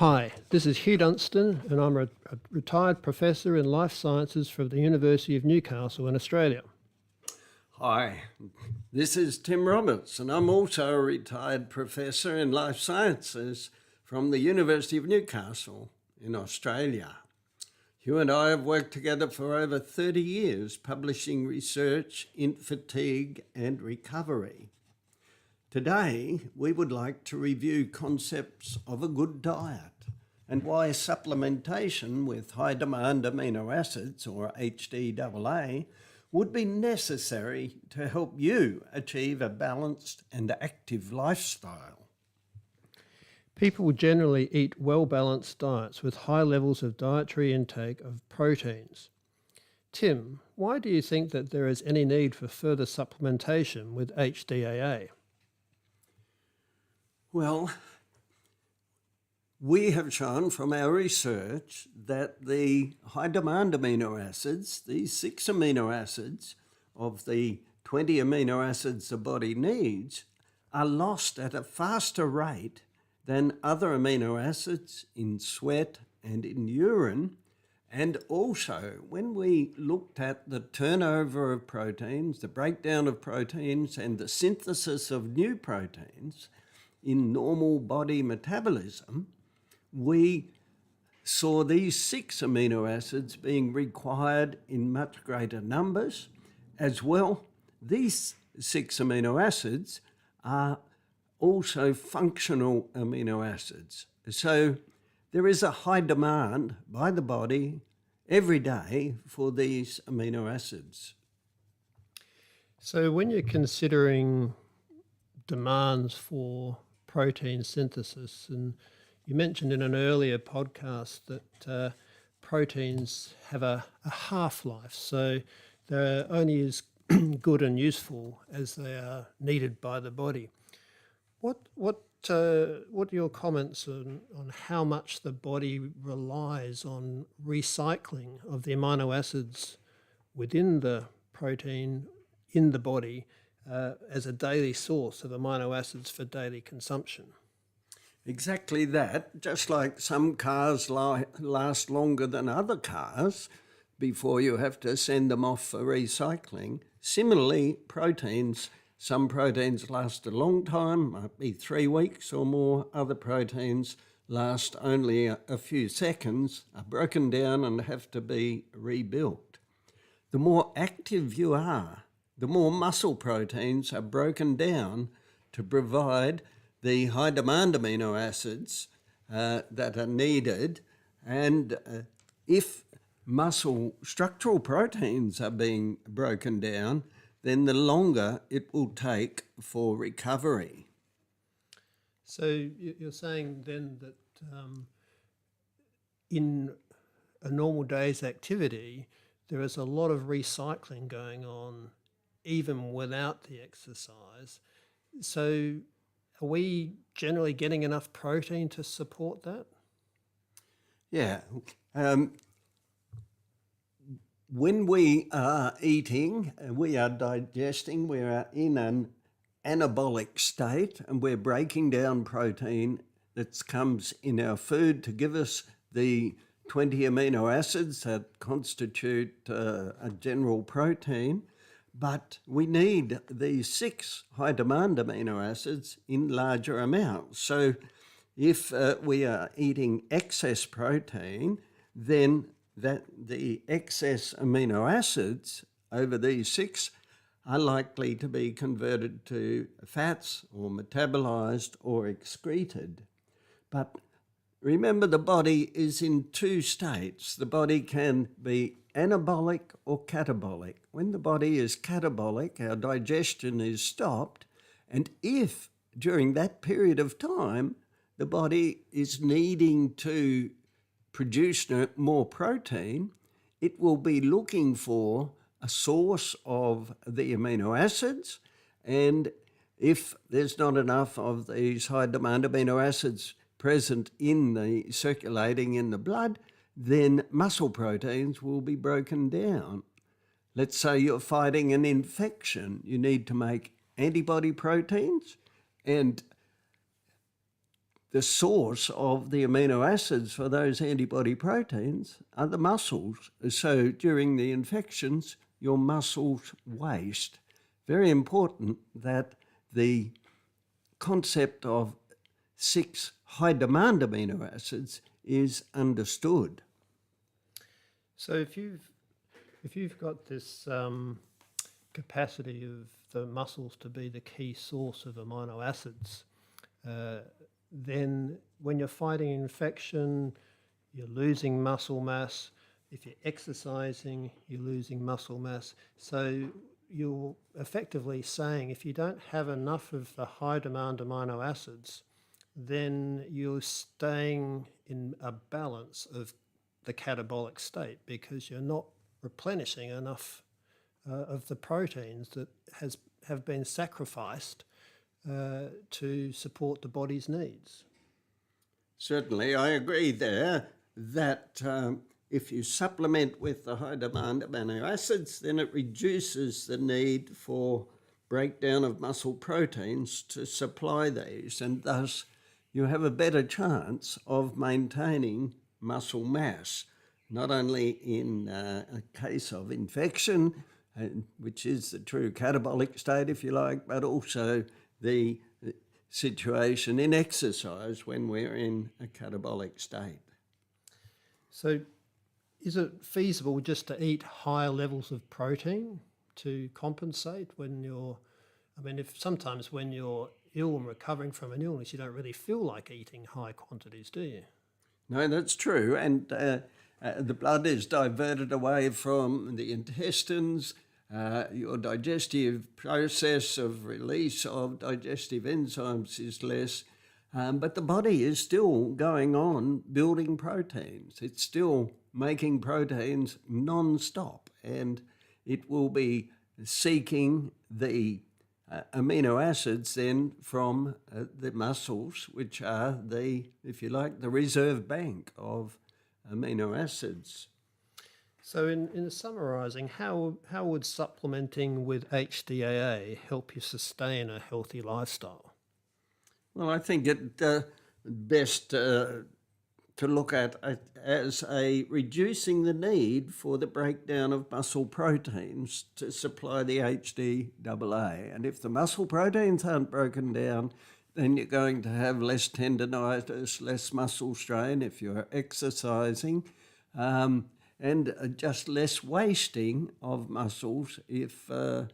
Hi, this is Hugh Dunstan, and I'm a retired professor in life sciences from the University of Newcastle in Australia. Hi, this is Tim Roberts, and I'm also a retired professor in life sciences from the University of Newcastle in Australia. Hugh and I have worked together for over 30 years, publishing research in fatigue and recovery. Today, we would like to review concepts of a good diet and why supplementation with high-demand amino acids, or HDAA, would be necessary to help you achieve a balanced and active lifestyle. People generally eat well-balanced diets with high levels of dietary intake of proteins. Tim, why do you think that there is any need for further supplementation with HDAA? Well, we have shown from our research that the high-demand amino acids, these 6 amino acids of the 20 amino acids the body needs, are lost at a faster rate than other amino acids in sweat and in urine. And also, when we looked at the turnover of proteins, the breakdown of proteins, and the synthesis of new proteins in normal body metabolism, we saw these 6 amino acids being required in much greater numbers. As well, these 6 amino acids are also functional amino acids. So there is a high demand by the body every day for these amino acids. So when you're considering demands for protein synthesis, and you mentioned in an earlier podcast that proteins have a half-life, so they're only as good and useful as they are needed by the body. What are your comments on how much the body relies on recycling of the amino acids within the protein in the body as a daily source of amino acids for daily consumption? Exactly that. Just like some cars last longer than other cars before you have to send them off for recycling, similarly, some proteins last a long time, might be 3 weeks or more. Other proteins last only a few seconds, are broken down and have to be rebuilt. The more active you are, the more muscle proteins are broken down to provide the high-demand amino acids that are needed. And if muscle structural proteins are being broken down, then the longer it will take for recovery. So you're saying then that in a normal day's activity, there is a lot of recycling going on even without the exercise. So are we generally getting enough protein to support that? Yeah. When we are eating, we are digesting, we are in an anabolic state, and we're breaking down protein that comes in our food to give us the 20 amino acids that constitute a general protein. But we need these 6 high-demand amino acids in larger amounts. So if we are eating excess protein, then the excess amino acids over these 6 are likely to be converted to fats or metabolized or excreted. But remember, the body is in 2 states. The body can be anabolic or catabolic. When the body is catabolic, our digestion is stopped, and if during that period of time the body is needing to produce more protein, it will be looking for a source of the amino acids, and if there's not enough of these high-demand amino acids present in the circulating in the blood, then muscle proteins will be broken down. Let's say you're fighting an infection. You need to make antibody proteins, and the source of the amino acids for those antibody proteins are the muscles. So during the infections, your muscles waste. Very important that the concept of 6 high-demand amino acids is understood. So if you've got this capacity of the muscles to be the key source of amino acids, then when you're fighting infection, you're losing muscle mass. If you're exercising, you're losing muscle mass. So you're effectively saying if you don't have enough of the high demand amino acids, then you're staying in a balance of the catabolic state because you're not replenishing enough of the proteins that have been sacrificed to support the body's needs. Certainly, I agree there that if you supplement with the high demand amino acids, then it reduces the need for breakdown of muscle proteins to supply these, and thus you have a better chance of maintaining muscle mass, not only in a case of infection, which is the true catabolic state, if you like, but also the situation in exercise when we're in a catabolic state. So is it feasible just to eat higher levels of protein to compensate when sometimes when you're ill and recovering from an illness, you don't really feel like eating high quantities, do you? No, that's true. And the blood is diverted away from the intestines. Your digestive process of release of digestive enzymes is less. But the body is still going on building proteins. It's still making proteins non-stop. And it will be seeking the amino acids then from the muscles, which are if you like, the reserve bank of amino acids. So in summarising, how would supplementing with HDAA help you sustain a healthy lifestyle? Well, I think it best to look at it as reducing the need for the breakdown of muscle proteins to supply the HDAA. And if the muscle proteins aren't broken down, then you're going to have less tendinitis, less muscle strain if you're exercising, and just less wasting of muscles if you're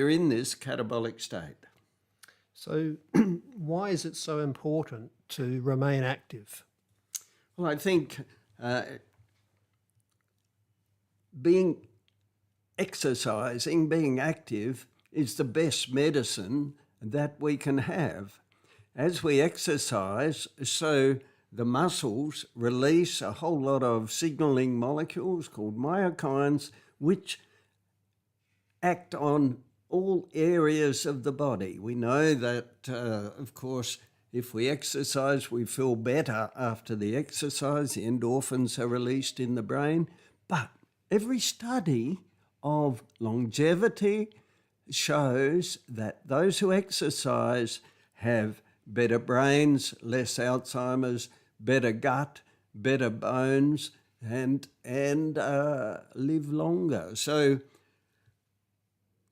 in this catabolic state. So why is it so important to remain active? Well, I think being active is the best medicine that we can have. As we exercise, so the muscles release a whole lot of signaling molecules called myokines, which act on all areas of the body. We know that, of course, if we exercise, we feel better after the exercise. The endorphins are released in the brain. But every study of longevity shows that those who exercise have better brains, less Alzheimer's, better gut, better bones, and live longer. So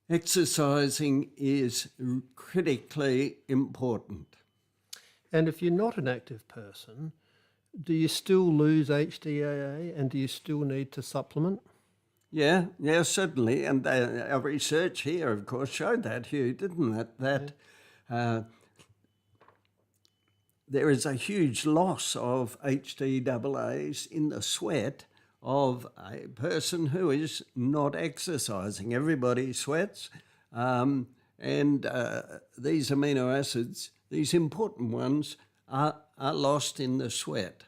exercising is critically important. And if you're not an active person, do you still lose HDAA and do you still need to supplement? Yeah, certainly. And our research here, of course, showed that, Hugh, didn't it? That there is a huge loss of HDAAs in the sweat of a person who is not exercising. Everybody sweats, and these amino acids, these important ones, are lost in the sweat.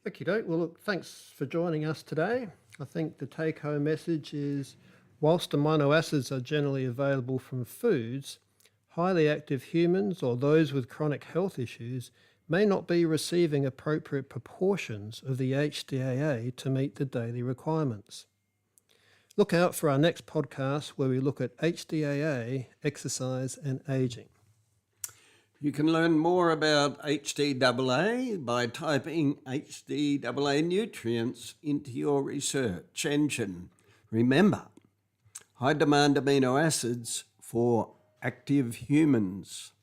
Okie doke. Well, look, thanks for joining us today. I think the take-home message is, whilst amino acids are generally available from foods, highly active humans or those with chronic health issues may not be receiving appropriate proportions of the HDAA to meet the daily requirements. Look out for our next podcast where we look at HDAA, exercise and aging. You can learn more about HDAA by typing HDAA nutrients into your research engine. Remember, high demand amino acids for active humans.